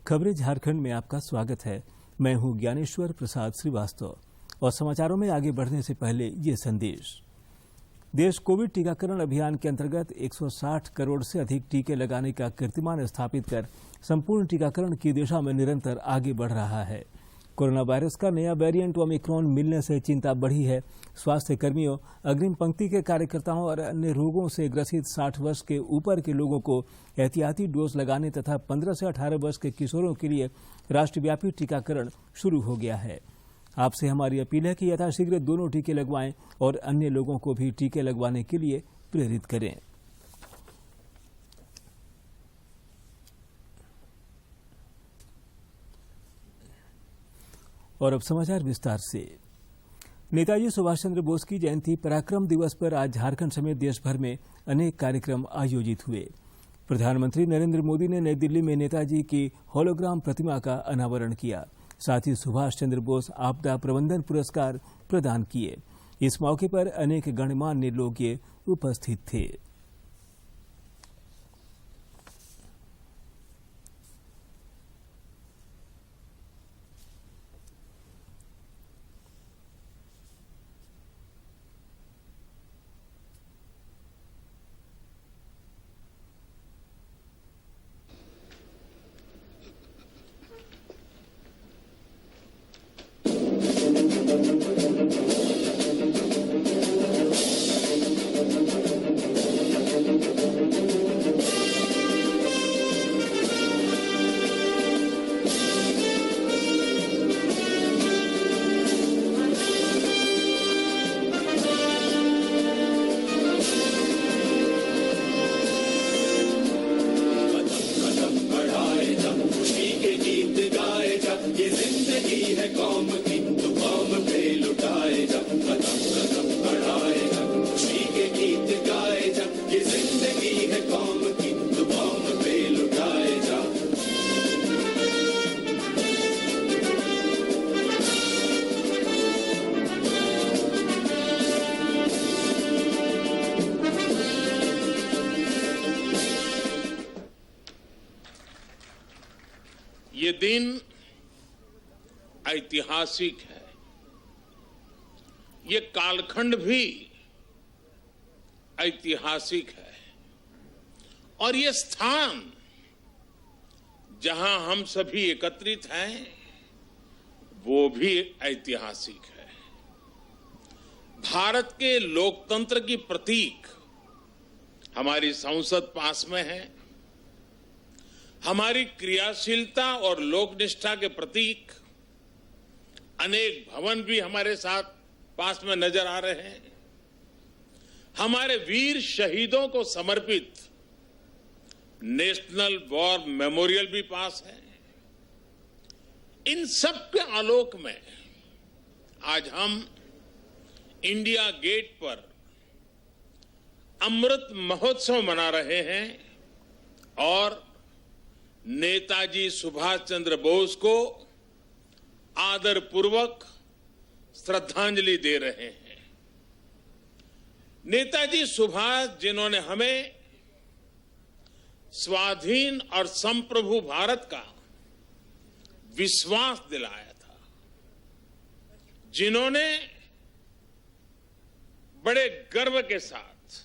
खबरें झारखंड में आपका स्वागत है। मैं हूं ज्ञानेश्वर प्रसाद श्रीवास्तव और समाचारों में आगे बढ़ने से पहले ये संदेश। देश कोविड टीकाकरण अभियान के अंतर्गत 160 करोड़ से अधिक टीके लगाने का कीर्तिमान स्थापित कर संपूर्ण टीकाकरण की दिशा में निरंतर आगे बढ़ रहा है। कोरोना वायरस का नया वेरिएंट ओमिक्रॉन मिलने से चिंता बढ़ी है। स्वास्थ्य कर्मियों, अग्रिम पंक्ति के कार्यकर्ताओं और अन्य रोगों से ग्रसित 60 वर्ष के ऊपर के लोगों को एहतियाती डोज लगाने तथा 15 से 18 वर्ष के किशोरों के लिए राष्ट्रव्यापी टीकाकरण शुरू हो गया है। आपसे हमारी अपील है कि यथाशीघ्र दोनों टीके लगवाएं और अन्य लोगों को भी टीके लगवाने के लिए प्रेरित करें। और अब समाचार विस्तार से। नेताजी सुभाष चंद्र बोस की जयंती पराक्रम दिवस पर आज झारखंड समेत देश भर में अनेक कार्यक्रम आयोजित हुए। प्रधानमंत्री नरेंद्र मोदी ने नई दिल्ली में नेताजी की होलोग्राम प्रतिमा का अनावरण किया। साथ ही सुभाष चंद्र बोस आपदा प्रबंधन पुरस्कार प्रदान किए। इस मौके पर अनेक गणमान्य लोग उपस्थित थे। ये दिन ऐतिहासिक है। ये कालखंड भी ऐतिहासिक है और ये स्थान जहां हम सभी एकत्रित हैं वो भी ऐतिहासिक है। भारत के लोकतंत्र की प्रतीक हमारी संसद पास में है। हमारी क्रियाशीलता और लोकनिष्ठा के प्रतीक अनेक भवन भी हमारे साथ पास में नजर आ रहे हैं। हमारे वीर शहीदों को समर्पित नेशनल वॉर मेमोरियल भी पास है। इन सब के आलोक में आज हम इंडिया गेट पर अमृत महोत्सव मना रहे हैं और नेताजी सुभाष चंद्र बोस को आदरपूर्वक श्रद्धांजलि दे रहे हैं। नेताजी सुभाष जिन्होंने हमें स्वाधीन और संप्रभु भारत का विश्वास दिलाया था, जिन्होंने बड़े गर्व के साथ,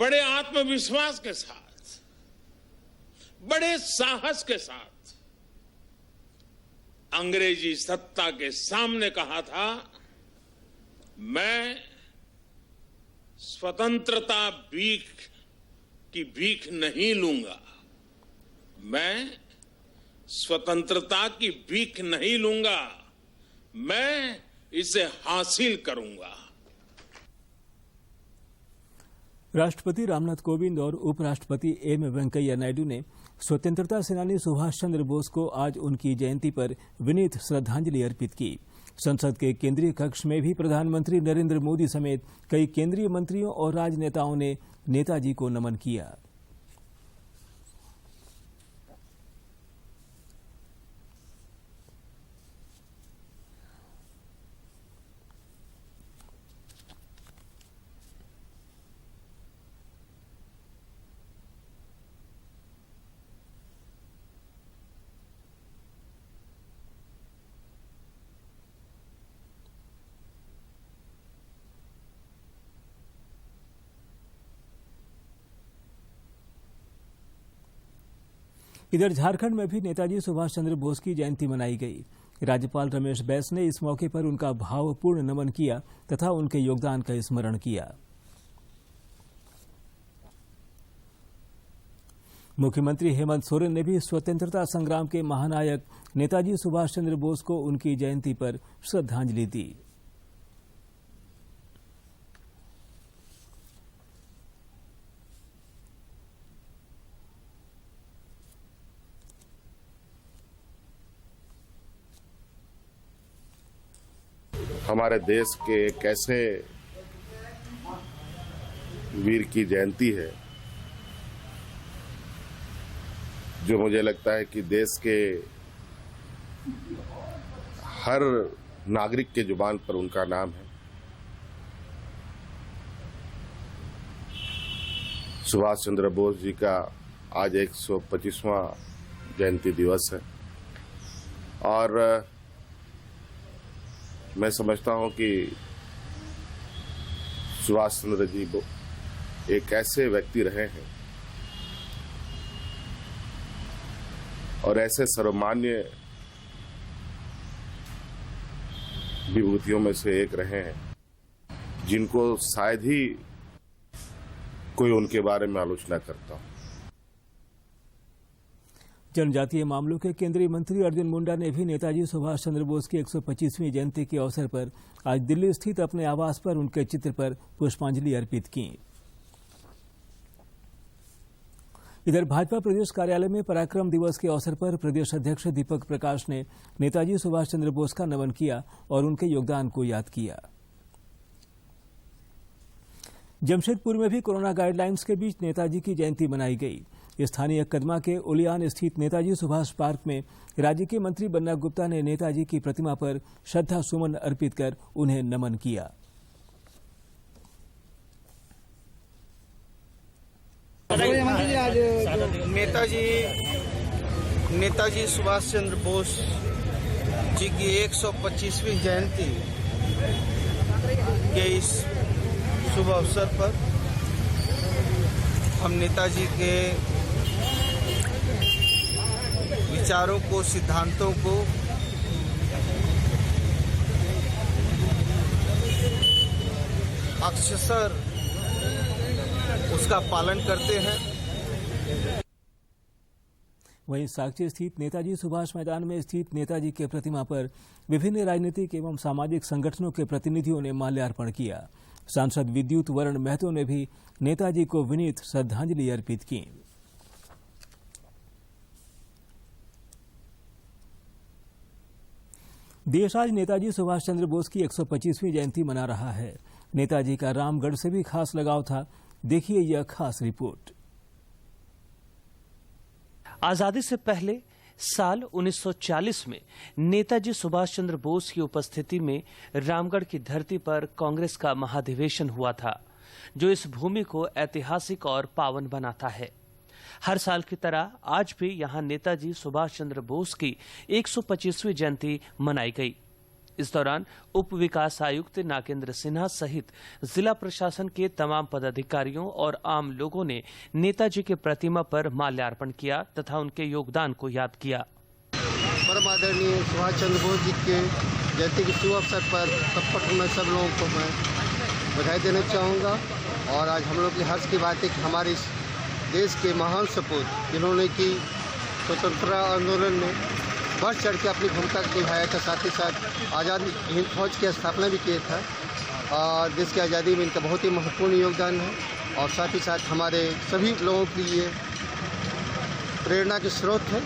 बड़े आत्मविश्वास के साथ, बड़े साहस के साथ अंग्रेजी सत्ता के सामने कहा था, मैं स्वतंत्रता की भीख नहीं लूंगा, मैं स्वतंत्रता की भीख नहीं लूंगा, मैं इसे हासिल करूंगा। राष्ट्रपति रामनाथ कोविंद और उपराष्ट्रपति एम वेंकैया नायडू ने स्वतंत्रता सेनानी सुभाष चंद्र बोस को आज उनकी जयंती पर विनीत श्रद्धांजलि अर्पित की। संसद के केंद्रीय कक्ष में भी प्रधानमंत्री नरेंद्र मोदी समेत कई केंद्रीय मंत्रियों और राजनेताओं ने नेताजी को नमन किया। इधर झारखंड में भी नेताजी सुभाष चंद्र बोस की जयंती मनाई गई। राज्यपाल रमेश बैस ने इस मौके पर उनका भावपूर्ण नमन किया तथा उनके योगदान का स्मरण किया। मुख्यमंत्री हेमंत सोरेन ने भी स्वतंत्रता संग्राम के महानायक नेताजी सुभाष चंद्र बोस को उनकी जयंती पर श्रद्धांजलि दी। हमारे देश के एक ऐसे वीर की जयंती है जो मुझे लगता है कि देश के हर नागरिक के जुबान पर उनका नाम है। सुभाष चंद्र बोस जी का आज 125वां जयंती दिवस है और मैं समझता हूं कि सुभाष चंद्र जी एक ऐसे व्यक्ति रहे हैं और ऐसे सर्वमान्य विभूतियों में से एक रहे हैं जिनको शायद ही कोई उनके बारे में आलोचना करता हो। जनजातीय मामलों के केंद्रीय मंत्री अर्जुन मुंडा ने भी नेताजी सुभाष चंद्र बोस की 125वीं जयंती के अवसर पर आज दिल्ली स्थित अपने आवास पर उनके चित्र पर पुष्पांजलि अर्पित की। इधर भाजपा प्रदेश कार्यालय में पराक्रम दिवस के अवसर पर प्रदेश अध्यक्ष दीपक प्रकाश ने नेताजी सुभाष चंद्र बोस का नमन किया और उनके योगदान को याद किया। जमशेदपुर में भी कोरोना गाइडलाइंस के बीच नेताजी की जयंती मनाई गई। स्थानीय कदमा के उलियान स्थित नेताजी सुभाष पार्क में राज्य के मंत्री बन्ना गुप्ता ने नेताजी की प्रतिमा पर श्रद्धा सुमन अर्पित कर उन्हें नमन किया। नेताजी सुभाष चंद्र बोस जी की 125वीं जयंती के इस शुभ अवसर पर हम नेताजी के विचारों को, सिद्धांतों को अक्षरशः उसका पालन करते हैं। वहीं साक्ची स्थित नेताजी सुभाष मैदान में स्थित नेताजी के प्रतिमा पर विभिन्न राजनीतिक एवं सामाजिक संगठनों के प्रतिनिधियों ने माल्यार्पण किया। सांसद विद्युत वरण महतो ने भी नेताजी को विनीत श्रद्धांजलि अर्पित की। देश आज नेताजी सुभाष चंद्र बोस की 125वीं जयंती मना रहा है। नेताजी का रामगढ़ से भी खास लगाव था। देखिए यह खास रिपोर्ट। आजादी से पहले साल 1940 में नेताजी सुभाष चंद्र बोस की उपस्थिति में रामगढ़ की धरती पर कांग्रेस का महाधिवेशन हुआ था, जो इस भूमि को ऐतिहासिक और पावन बनाता है। हर साल की तरह आज भी यहां नेताजी सुभाष चंद्र बोस की 125वीं जयंती मनाई गई। इस दौरान उप विकास आयुक्त नागेंद्र सिन्हा सहित जिला प्रशासन के तमाम पदाधिकारियों और आम लोगों ने नेताजी के प्रतिमा पर माल्यार्पण किया तथा उनके योगदान को याद किया। परम आदरणीय सुभाष चंद्र बोस जी के जयंती के शुभ अवसर पर सब लोगों को मैं बधाई देना चाहूँगा। और आज हम लोग की हर्ष की बात है कि हमारे इस देश के महान सपूत जिन्होंने कि स्वतंत्रता आंदोलन में बढ़ चढ़ के अपनी भूमिका निभाया था, साथ ही साथ आज़ादी हिंद फौज की स्थापना भी किया था और देश की आज़ादी में इनका बहुत ही महत्वपूर्ण योगदान है और साथ ही साथ हमारे सभी लोगों के लिए प्रेरणा के स्रोत है।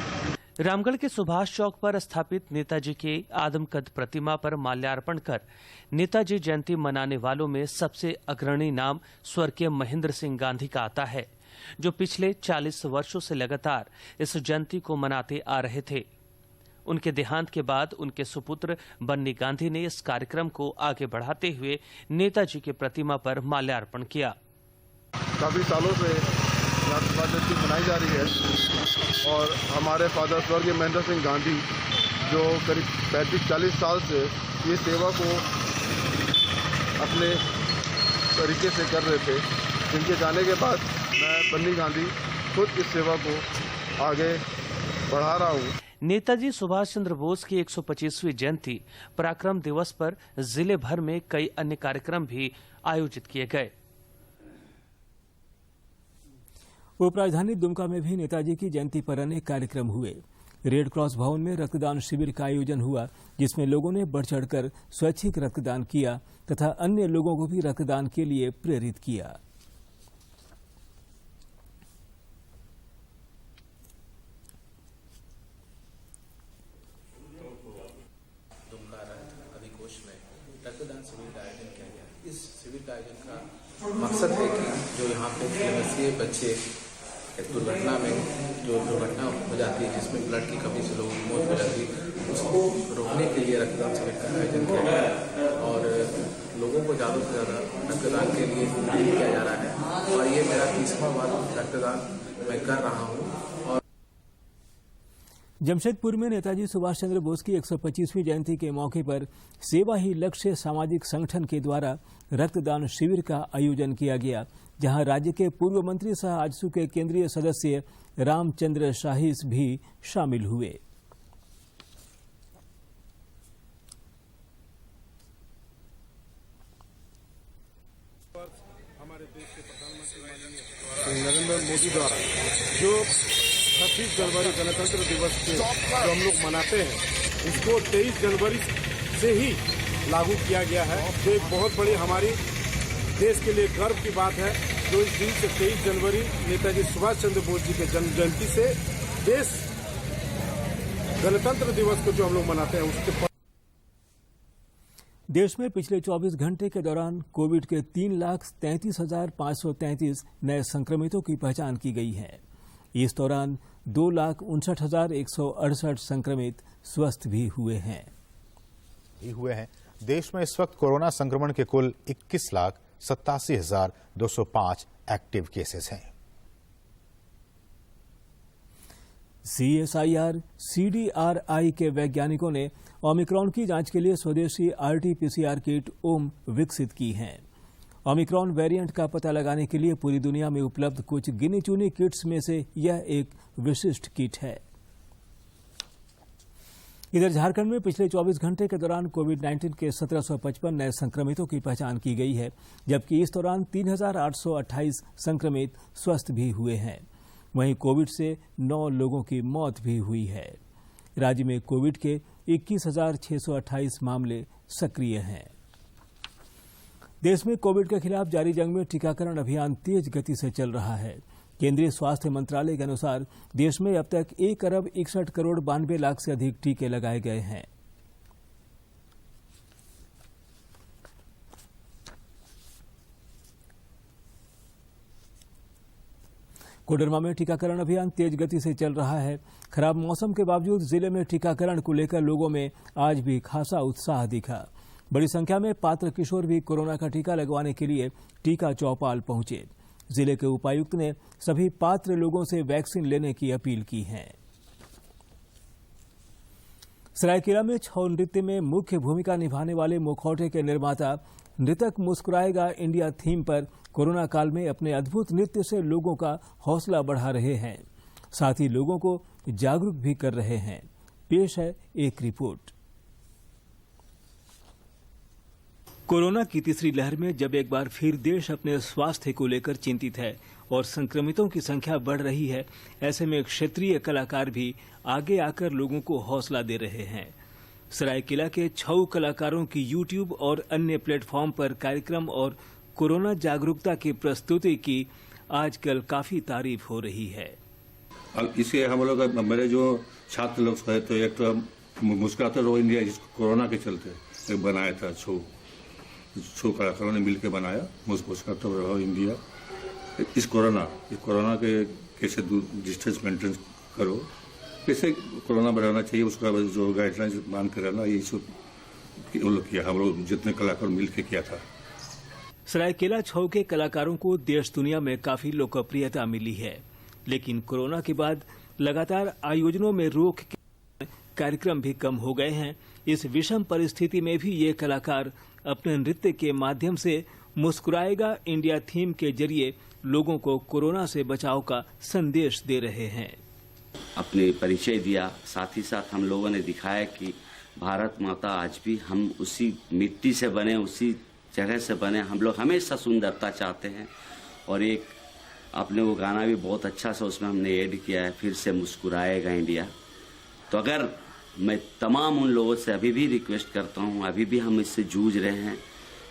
रामगढ़ के सुभाष चौक पर स्थापित नेताजी के आदमकद प्रतिमा पर माल्यार्पण कर नेताजी जयंती मनाने वालों में सबसे अग्रणी नाम स्वर्गीय महेंद्र सिंह गांधी का आता है, जो पिछले 40 वर्षों से लगातार इस जयंती को मनाते आ रहे थे। उनके देहांत के बाद उनके सुपुत्र बन्नी गांधी ने इस कार्यक्रम को आगे बढ़ाते हुए नेताजी की प्रतिमा पर माल्यार्पण किया। काफी सालों से जयंती मनाई जा रही है और हमारे फादर स्वर्गीय महेंद्र सिंह गांधी जो करीब 35-40 साल से ये सेवा को अपने तरीके से कर रहे थे, जिनके जाने के बाद मैं बन्नी गांधी खुद इस सेवा को आगे बढ़ा रहा हूँ। नेताजी सुभाष चंद्र बोस की 125वीं जयंती पराक्रम दिवस पर जिले भर में कई अन्य कार्यक्रम भी आयोजित किए गए। उपराजधानी दुमका में भी नेताजी की जयंती पर अनेक कार्यक्रम हुए। रेड क्रॉस भवन में रक्तदान शिविर का आयोजन हुआ, जिसमें लोगों ने बढ़ चढ़कर स्वैच्छिक रक्तदान किया तथा अन्य लोगों को भी रक्तदान के लिए प्रेरित किया। रक्तदान शिविर का आयोजन किया गया। इस शिविर का आयोजन का मकसद है कि जो यहाँ पे 3 वर्षीय बच्चे एक दुर्घटना में जो दुर्घटना हो जाती है जिसमें ब्लड की कमी से लोगों की मौत हो जाती है, उसको रोकने के लिए रक्तदान शिविर का आयोजन किया गया और लोगों को ज़्यादा से ज़्यादा रक्तदान के लिए प्रेरित किया जा रहा है। और ये मेरा 30वां बार रक्तदान मैं कर रहा हूँ। जमशेदपुर में नेताजी सुभाष चंद्र बोस की 125वीं जयंती के मौके पर सेवा ही लक्ष्य सामाजिक संगठन के द्वारा रक्तदान शिविर का आयोजन किया गया, जहां राज्य के पूर्व मंत्री सह आजसू के केंद्रीय सदस्य रामचंद्र शाहीस भी शामिल हुए। हमारे देश के प्रधानमंत्री नरेंद्र मोदी द्वारा जो 26 जनवरी गणतंत्र दिवस के जो हम लोग मनाते हैं, इसको 23 जनवरी से ही लागू किया गया है, जो एक बहुत बड़ी हमारी देश के लिए गर्व की बात है। जो इस दिन से 23 जनवरी नेताजी सुभाष चंद्र बोस जी के जन्म जयंती से देश गणतंत्र दिवस को जो हम लोग मनाते हैं उसके देश में पिछले 24 घंटे के दौरान कोविड के 3,33,533 नए संक्रमितों की पहचान की गई है। इस दौरान 2,59,168 संक्रमित स्वस्थ भी हुए हैं। देश में इस वक्त कोरोना संक्रमण के कुल 21,87,205 एक्टिव केसेस हैं। CSIR CDRI के वैज्ञानिकों ने ओमिक्रॉन की जांच के लिए स्वदेशी RT-PCR किट ओम विकसित की हैं। ओमिक्रॉन वेरिएंट का पता लगाने के लिए पूरी दुनिया में उपलब्ध कुछ गिनी चुनी किट्स में से यह एक विशिष्ट किट है। इधर झारखंड में पिछले 24 घंटे के दौरान कोविड-19 के 1755 नए संक्रमितों की पहचान की गई है, जबकि इस दौरान 3,828 संक्रमित स्वस्थ भी हुए हैं। वहीं कोविड से 9 लोगों की मौत भी हुई है। राज्य में कोविड के 21,628 मामले सक्रिय हैं। देश में कोविड के खिलाफ जारी जंग में टीकाकरण अभियान तेज गति से चल रहा है। केंद्रीय स्वास्थ्य मंत्रालय के अनुसार देश में अब तक 1,61,92,00,000 से अधिक टीके लगाए गए हैं। कोडरमा में टीकाकरण अभियान तेज गति से चल रहा है। खराब मौसम के बावजूद जिले में टीकाकरण को लेकर लोगों में आज भी खासा उत्साह दिखा। बड़ी संख्या में पात्र किशोर भी कोरोना का टीका लगवाने के लिए टीका चौपाल पहुंचे। जिले के उपायुक्त ने सभी पात्र लोगों से वैक्सीन लेने की अपील की है। सरायकेला में छऊ नृत्य में मुख्य भूमिका निभाने वाले मुखौटे के निर्माता नृतक मुस्कुराएगा इंडिया थीम पर कोरोना काल में अपने अद्भुत नृत्य से लोगों का हौसला बढ़ा रहे हैं, साथ ही लोगों को जागरूक भी कर रहे हैं। पेश है एक रिपोर्ट। कोरोना की तीसरी लहर में जब एक बार फिर देश अपने स्वास्थ्य को लेकर चिंतित है और संक्रमितों की संख्या बढ़ रही है, ऐसे में क्षेत्रीय कलाकार भी आगे आकर लोगों को हौसला दे रहे हैं। सरायकेला के छऊ कलाकारों की यूट्यूब और अन्य प्लेटफॉर्म पर कार्यक्रम और कोरोना जागरूकता की प्रस्तुति की आजकल काफी तारीफ हो रही है। इसे हम लोग मेरे जो छात्र लोग तो एक तो मुस्कुराते रहो इंडिया, जिसको कोरोना के चलते बनाया था छऊ कलाकारों ने मिलकर बनाया मुस्कुराते रहो इंडिया। इस कोरोना के कैसे डिस्टेंस मेंटेन करो, कैसे कोरोना बढ़ाना चाहिए, उसका जो गाइडलाइंस मान कर रहना, यही सब लोग किया। हम लोग जितने कलाकार मिलकर किया था। सरायकेला छऊ के कलाकारों को देश दुनिया में काफी लोकप्रियता मिली है, लेकिन कोरोना के बाद लगातार आयोजनों में रोक के कार्यक्रम भी कम हो गए हैं। इस विषम परिस्थिति में भी ये कलाकार अपने नृत्य के माध्यम से मुस्कुराएगा इंडिया थीम के जरिए लोगों को कोरोना से बचाव का संदेश दे रहे हैं। अपने परिचय दिया। साथ ही साथ हम लोगों ने दिखाया कि भारत माता आज भी हम उसी मिट्टी से बने, उसी जगह से बने, हम लोग हमेशा सुंदरता चाहते हैं। और एक आपने वो गाना भी बहुत अच्छा सा उसमें हमने ऐड किया है, फिर से मुस्कुराएगा इंडिया। तो अगर मैं तमाम उन लोगों से अभी भी रिक्वेस्ट करता हूँ, अभी भी हम इससे जूझ रहे हैं,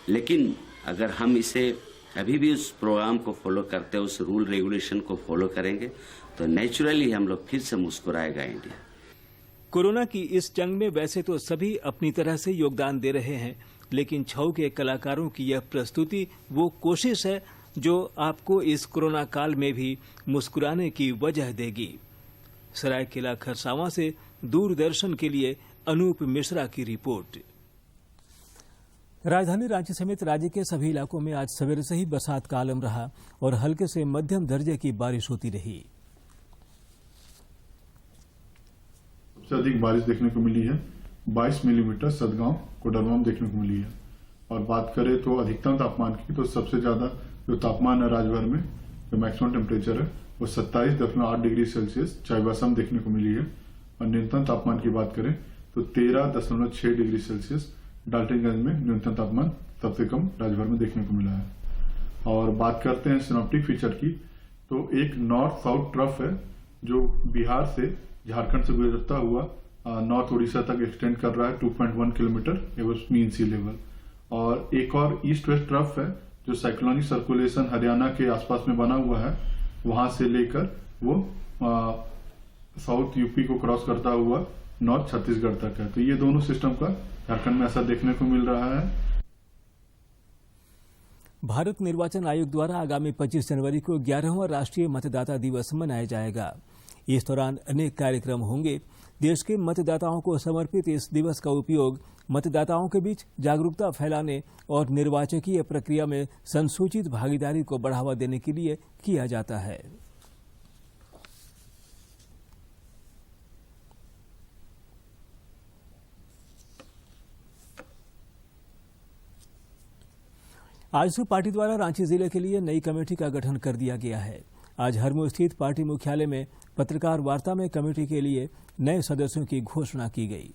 लेकिन अगर हम इसे अभी भी उस प्रोग्राम को फॉलो करते हैं, उस रूल रेगुलेशन को फॉलो करेंगे, तो नेचुरली हम लोग फिर से मुस्कुराएगा इंडिया। कोरोना की इस जंग में वैसे तो सभी अपनी तरह से योगदान दे रहे हैं, लेकिन छऊ के कलाकारों की यह प्रस्तुति वो कोशिश है जो आपको इस कोरोना काल में भी मुस्कुराने की वजह देगी। सरायकेला खरसावां से दूरदर्शन के लिए अनूप मिश्रा की रिपोर्ट। राजधानी रांची समेत राज्य के सभी इलाकों में आज सवेरे से ही बरसात का आलम रहा और हल्के से मध्यम दर्जे की बारिश होती रही। सबसे अधिक बारिश देखने को मिली है 22 मिलीमीटर सदगांव कोडरमा में देखने को मिली है। और बात करें तो अधिकतम तापमान की, तो सबसे ज्यादा जो तापमान है राज्यभर में, जो मैक्सिमम टेम्परेचर है वो 27.8 डिग्री सेल्सियस चाईबासा में देखने को मिली है। और न्यूनतम तापमान की बात करें तो 13.6 डिग्री सेल्सियस डाल्टनगंज में न्यूनतम तापमान सबसे कम राज्यभर में देखने को मिला है। और बात करते हैं सिनॉप्टिक फीचर की, तो एक नॉर्थ साउथ ट्रफ है जो बिहार से झारखंड से गुजरता हुआ नॉर्थ उड़ीसा तक एक्सटेंड कर रहा है 2.1 किलोमीटर एवं मीन सी लेवल। और एक और ईस्ट वेस्ट ट्रफ है जो साइक्लोनिक सर्कुलेशन हरियाणा के आसपास में बना हुआ है, वहां से लेकर वो साउथ यूपी को क्रॉस करता हुआ नॉर्थ छत्तीसगढ़ तक है। तो ये दोनों सिस्टम का झारखंड में ऐसा देखने को मिल रहा है। भारत निर्वाचन आयोग द्वारा आगामी 25 जनवरी को 11वां राष्ट्रीय मतदाता दिवस मनाया जाएगा। इस दौरान अनेक कार्यक्रम होंगे। देश के मतदाताओं को समर्पित इस दिवस का उपयोग मतदाताओं के बीच जागरूकता फैलाने और निर्वाचकीय प्रक्रिया में संसूचित भागीदारी को बढ़ावा देने के लिए किया जाता है। आजसू पार्टी द्वारा रांची जिले के लिए नई कमेटी का गठन कर दिया गया है। आज हरमू स्थित पार्टी मुख्यालय में पत्रकार वार्ता में कमेटी के लिए नए सदस्यों की घोषणा की गई,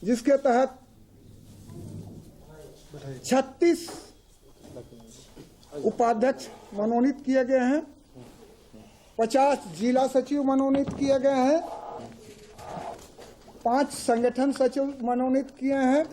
जिसके तहत 36 उपाध्यक्ष मनोनीत किए गए हैं, 50 जिला सचिव मनोनीत किए गए हैं, 5 संगठन सचिव मनोनीत किए हैं।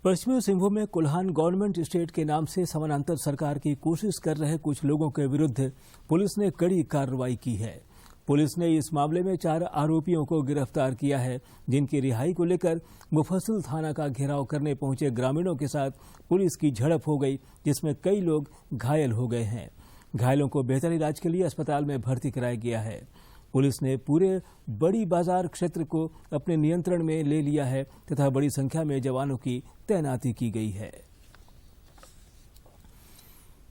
पश्चिमी सिंहभूम में कुल्हान गवर्नमेंट स्टेट के नाम से समानांतर सरकार की कोशिश कर रहे कुछ लोगों के विरुद्ध पुलिस ने कड़ी कार्रवाई की है। पुलिस ने इस मामले में 4 आरोपियों को गिरफ्तार किया है, जिनकी रिहाई को लेकर मुफस्सिल थाना का घेराव करने पहुंचे ग्रामीणों के साथ पुलिस की झड़प हो गई, जिसमें कई लोग घायल हो गए हैं। घायलों को बेहतर इलाज के लिए अस्पताल में भर्ती कराया गया है। पुलिस ने पूरे बड़ी बाजार क्षेत्र को अपने नियंत्रण में ले लिया है तथा बड़ी संख्या में जवानों की तैनाती की गई है।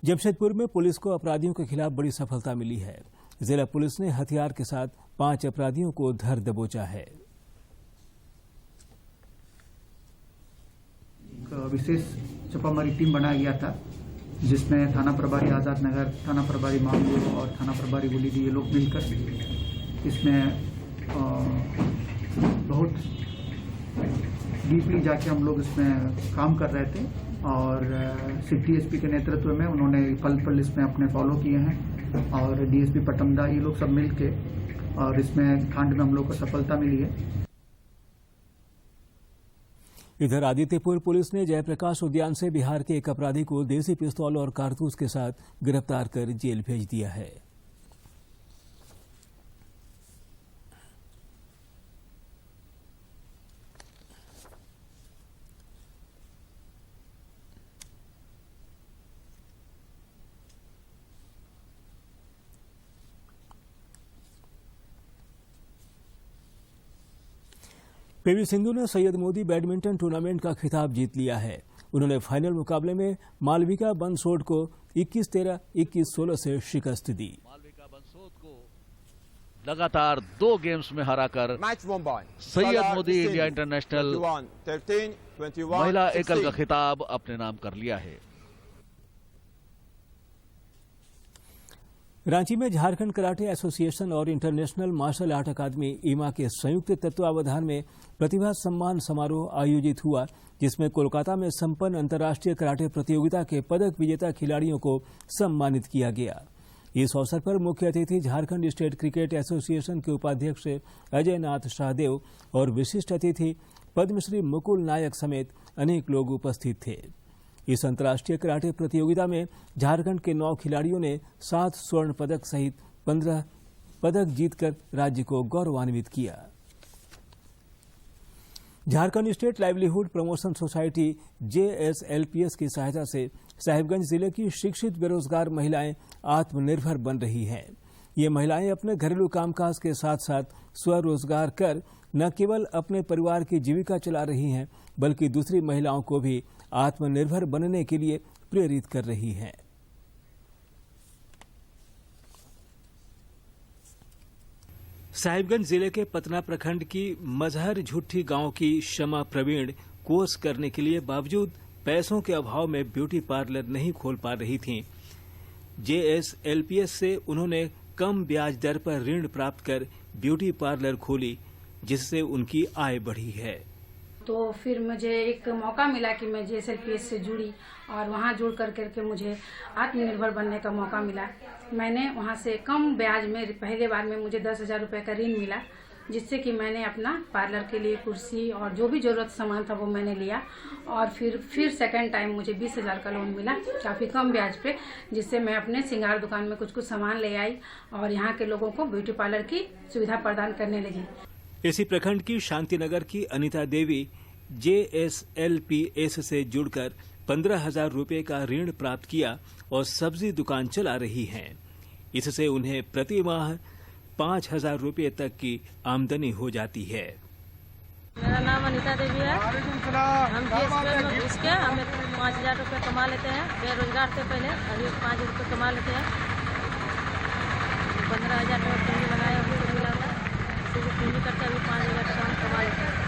जमशेदपुर में पुलिस को अपराधियों के खिलाफ बड़ी सफलता मिली है। जिला पुलिस ने हथियार के साथ 5 अपराधियों को धर दबोचा है। विशेष छापामारी टीम बनाया गया था, जिसमें थाना प्रभारी आजाद नगर, थाना प्रभारी मामले और थाना प्रभारी बुलीदी ये लोग मिलकर इसमें बहुत डीपली जाके हम लोग इसमें काम कर रहे थे। और सिटी एसपी के नेतृत्व में उन्होंने पल इसमें अपने फॉलो किए हैं और डीएसपी पटमदा ये लोग सब मिल के, और इसमें कांड में हम लोग को सफलता मिली है। इधर आदित्यपुर पुलिस ने जयप्रकाश उद्यान से बिहार के एक अपराधी को देसी पिस्तौल और कारतूस के साथ गिरफ्तार कर जेल भेज दिया है। पीवी सिंधु ने सैयद मोदी बैडमिंटन टूर्नामेंट का खिताब जीत लिया है। उन्होंने फाइनल मुकाबले में मालविका बंसोड को 21-13, 21-16 से शिकस्त दी। मालविका बंसोड को लगातार 2 गेम्स में हराकर सैयद मोदी इंडिया इंटरनेशनल महिला एकल का खिताब अपने नाम कर लिया है। रांची में झारखंड कराटे एसोसिएशन और इंटरनेशनल मार्शल आर्ट अकादमी ईमा के संयुक्त तत्वावधान में प्रतिभा सम्मान समारोह आयोजित हुआ, जिसमें कोलकाता में संपन्न अंतर्राष्ट्रीय कराटे प्रतियोगिता के पदक विजेता खिलाड़ियों को सम्मानित किया गया। इस अवसर पर मुख्य अतिथि झारखंड स्टेट क्रिकेट एसोसिएशन के उपाध्यक्ष अजय नाथ शाहदेव और विशिष्ट अतिथि पद्मश्री मुकुल नायक समेत अनेक लोग उपस्थित थे। इस अंतर्राष्ट्रीय कराटे प्रतियोगिता में झारखंड के 9 खिलाड़ियों ने 7 स्वर्ण पदक सहित 15 पदक जीतकर राज्य को गौरवान्वित किया। Jharkhand state livelihood promotion society JSLPS की सहायता से साहिबगंज जिले की शिक्षित बेरोजगार महिलाएं आत्मनिर्भर बन रही हैं। ये महिलाएं अपने घरेलू कामकाज के साथ साथ स्वरोजगार कर न केवल अपने परिवार की जीविका चला रही हैं, बल्कि दूसरी महिलाओं को भी आत्मनिर्भर बनने के लिए प्रेरित कर रही हैं। साहिबगंज जिले के पतना प्रखंड की मजहर झुट्ठी गांव की शमा प्रवीण कोर्स करने के लिए बावजूद पैसों के अभाव में ब्यूटी पार्लर नहीं खोल पा रही थीं। JSLPS से उन्होंने कम ब्याज दर पर ऋण प्राप्त कर ब्यूटी पार्लर खोली, जिससे उनकी आय बढ़ी है। तो फिर मुझे एक मौका मिला कि मैं JSLPS से जुड़ी और वहाँ जुड़ करके मुझे आत्मनिर्भर बनने का मौका मिला। मैंने वहाँ से कम ब्याज में पहले बार में मुझे 10,000 रुपये का ऋण मिला, जिससे कि मैंने अपना पार्लर के लिए कुर्सी और जो भी जरूरत सामान था वो मैंने लिया। और फिर सेकंड टाइम मुझे 20,000 का लोन मिला, काफ़ी कम ब्याज पे, जिससे मैं अपने श्रृंगार दुकान में कुछ सामान ले आई और यहाँ के लोगों को ब्यूटी पार्लर की सुविधा प्रदान करने लगी। इसी प्रखंड की शांतिनगर की अनिता देवी JSLPS से जुड़कर 15,000 रुपये का ऋण प्राप्त किया और सब्जी दुकान चला रही हैं। इससे उन्हें प्रति माह 5,000 रुपये तक की आमदनी हो जाती है। मेरा नाम अनिता देवी है। हम इसके हमें 5,000 रुपये कमा लेते हैं। बेरोजगार थे पहले, अभी 5 रुपये कमा लेते हैं। 15,000 रुपये लगाया मिला था, करते अभी 5,000 टका कमा लेते हैं।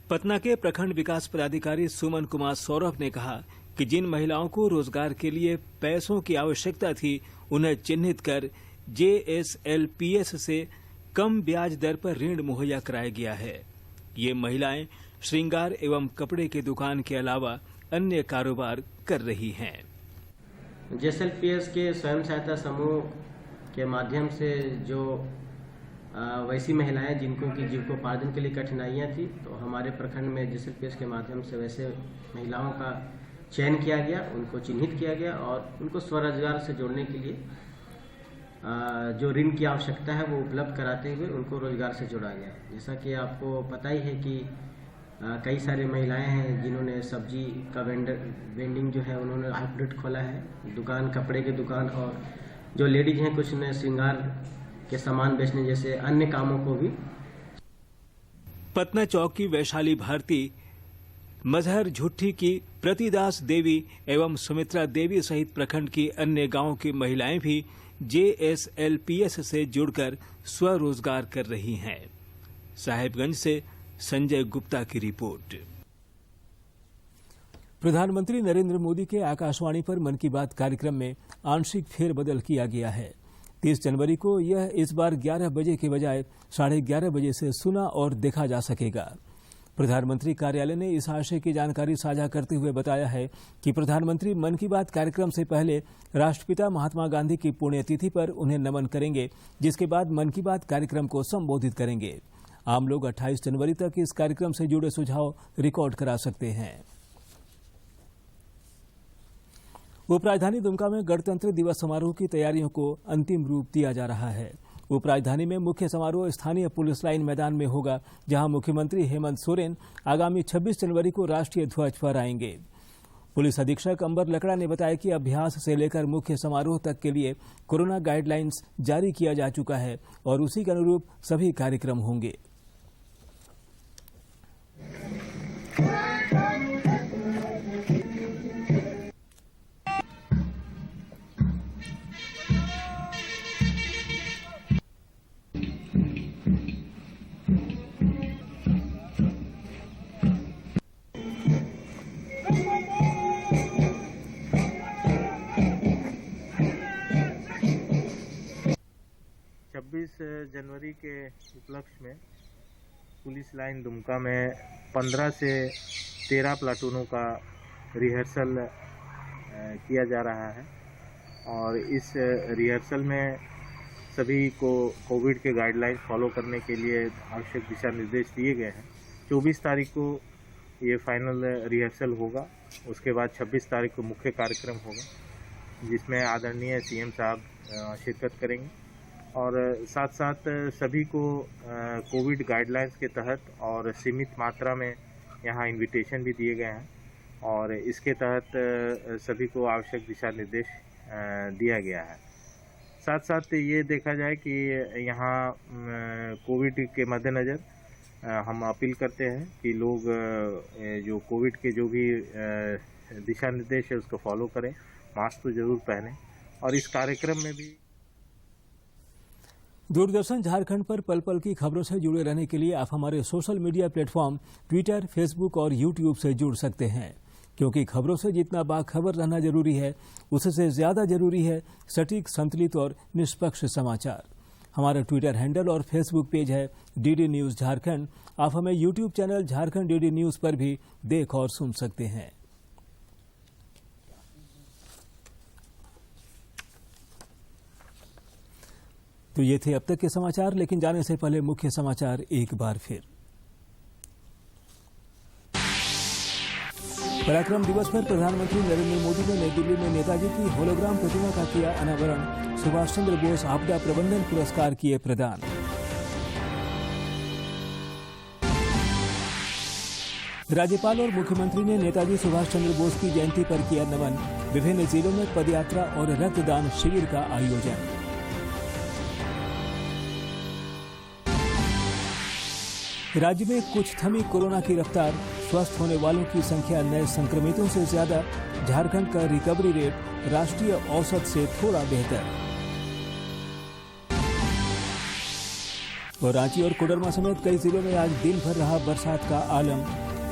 पटना के प्रखंड विकास पदाधिकारी सुमन कुमार सौरभ ने कहा कि जिन महिलाओं को रोजगार के लिए पैसों की आवश्यकता थी, उन्हें चिन्हित कर JSLPS से कम ब्याज दर पर ऋण मुहैया कराया गया है। ये महिलाएं श्रृंगार एवं कपड़े की दुकान के अलावा अन्य कारोबार कर रही हैं। JSLPS के स्वयं सहायता समूह के माध्यम से जो वैसी महिलाएं जिनको की जीविकोपार्जन के लिए कठिनाइयां थी, तो हमारे प्रखंड में JSLPS के माध्यम से वैसे महिलाओं का चयन किया गया, उनको चिन्हित किया गया और उनको स्वरोजगार से जोड़ने के लिए जो ऋण की आवश्यकता है वो उपलब्ध कराते हुए उनको रोजगार से जोड़ा गया। जैसा कि आपको पता ही है कि कई सारी महिलाएं हैं जिन्होंने सब्जी का वेंडिंग जो है उन्होंने आउटलेट खोला है, दुकान, कपड़े की दुकान, और जो लेडीज हैं कुछ ने श्रृंगार के सामान बेचने जैसे अन्य कामों को भी। पटना चौक की वैशाली भारती, मजहर झुट्ठी की प्रतिदास देवी एवं सुमित्रा देवी सहित प्रखंड की अन्य गांवों की महिलाएं भी JSLPS से जुड़कर स्वरोजगार कर रही हैं। साहिबगंज से संजय गुप्ता की रिपोर्ट। प्रधानमंत्री नरेंद्र मोदी के आकाशवाणी पर मन की बात कार्यक्रम में आंशिक फेरबदल किया गया है। 30 जनवरी को यह इस बार 11 बजे के बजाय 11:30 बजे से सुना और देखा जा सकेगा। प्रधानमंत्री कार्यालय ने इस आशय की जानकारी साझा करते हुए बताया है कि प्रधानमंत्री मन की बात कार्यक्रम से पहले राष्ट्रपिता महात्मा गांधी की पुण्यतिथि पर उन्हें नमन करेंगे, जिसके बाद मन की बात कार्यक्रम को संबोधित करेंगे। आम लोग 28 जनवरी तक इस कार्यक्रम से जुड़े सुझाव रिकॉर्ड करा सकते हैं। उपराजधानी दुमका में गणतंत्र दिवस समारोह की तैयारियों को अंतिम रूप दिया जा रहा है। उपराजधानी में मुख्य समारोह स्थानीय पुलिस लाइन मैदान में होगा, जहां मुख्यमंत्री हेमंत सोरेन आगामी 26 जनवरी को राष्ट्रीय ध्वज फहराएंगे। पुलिस अधीक्षक अंबर लकड़ा ने बताया कि अभ्यास से लेकर मुख्य समारोह तक के लिए कोरोना गाइडलाइंस जारी किया जा चुका है और उसी के अनुरूप सभी कार्यक्रम होंगे। 26 जनवरी के उपलक्ष्य में पुलिस लाइन दुमका में 15 से 13 प्लाटूनों का रिहर्सल किया जा रहा है और इस रिहर्सल में सभी को कोविड के गाइडलाइंस फॉलो करने के लिए आवश्यक दिशा निर्देश दिए गए हैं। 24 तारीख को ये फाइनल रिहर्सल होगा, उसके बाद 26 तारीख को मुख्य कार्यक्रम होगा जिसमें आदरणीय सीएम साहब शिरकत करेंगे और साथ साथ सभी को कोविड गाइडलाइंस के तहत और सीमित मात्रा में यहाँ इनविटेशन भी दिए गए हैं और इसके तहत सभी को आवश्यक दिशा निर्देश दिया गया है। साथ साथ ये देखा जाए कि यहाँ कोविड के मद्देनज़र हम अपील करते हैं कि लोग जो कोविड के जो भी दिशा निर्देश है उसको फॉलो करें, मास्क तो जरूर पहनें और इस कार्यक्रम में भी। दूरदर्शन झारखंड पर पल पल की खबरों से जुड़े रहने के लिए आप हमारे social media platform Twitter, Facebook और यूट्यूब से जुड़ सकते हैं, क्योंकि खबरों से जितना बाखबर रहना जरूरी है उससे ज्यादा जरूरी है सटीक, संतुलित और निष्पक्ष समाचार। हमारा ट्विटर हैंडल और फेसबुक पेज है डीडी न्यूज झारखंड। आप हमें YouTube channel Jharkhand DD news पर भी देख और सुन सकते हैं। तो ये थे अब तक के समाचार, लेकिन जाने से पहले मुख्य समाचार एक बार फिर। पराक्रम दिवस पर प्रधानमंत्री नरेंद्र मोदी ने नई दिल्ली में नेताजी की होलोग्राम प्रतिमा का किया अनावरण। सुभाष चंद्र बोस आपदा प्रबंधन पुरस्कार किए प्रदान। राज्यपाल और मुख्यमंत्री ने नेताजी सुभाष चंद्र बोस की जयंती पर किया नमन। विभिन्न जिलों में पदयात्रा और रक्तदान शिविर का आयोजन। राज्य में कुछ थमी कोरोना की रफ्तार, स्वस्थ होने वालों की संख्या नए संक्रमितों से ज्यादा। झारखंड का रिकवरी रेट राष्ट्रीय औसत से थोड़ा बेहतर। और रांची और कोडरमा समेत कई जिलों में आज दिन भर रहा बरसात का आलम।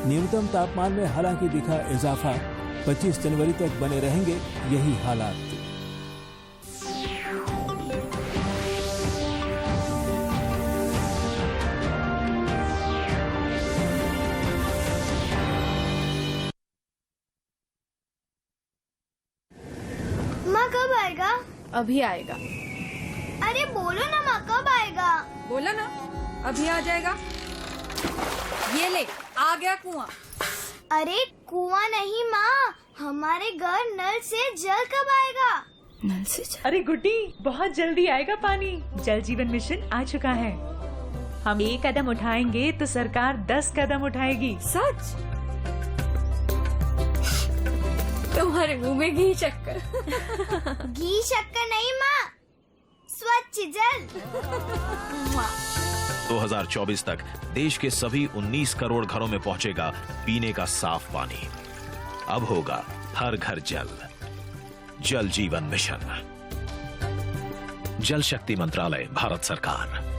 न्यूनतम तापमान में हालांकि दिखा इजाफा। 25 जनवरी तक बने रहेंगे यही हालात। अभी आएगा। अरे बोलो ना माँ, कब आएगा? बोला ना, अभी आ जाएगा। ये ले, आ गया कुआं। अरे कुआं नहीं माँ, हमारे घर नल से जल कब आएगा? नल से जल? अरे गुड्डी, बहुत जल्दी आएगा पानी। जल जीवन मिशन आ चुका है। हम 1 कदम उठाएंगे तो सरकार 10 कदम उठाएगी। सच? तुम्हारे मुंह में घी शक्कर। घी शक्कर नहीं माँ, स्वच्छ जल। 2024 तक देश के सभी 19 करोड़ घरों में पहुंचेगा पीने का साफ पानी। अब होगा हर घर जल। जल जीवन मिशन, जल शक्ति मंत्रालय, भारत सरकार।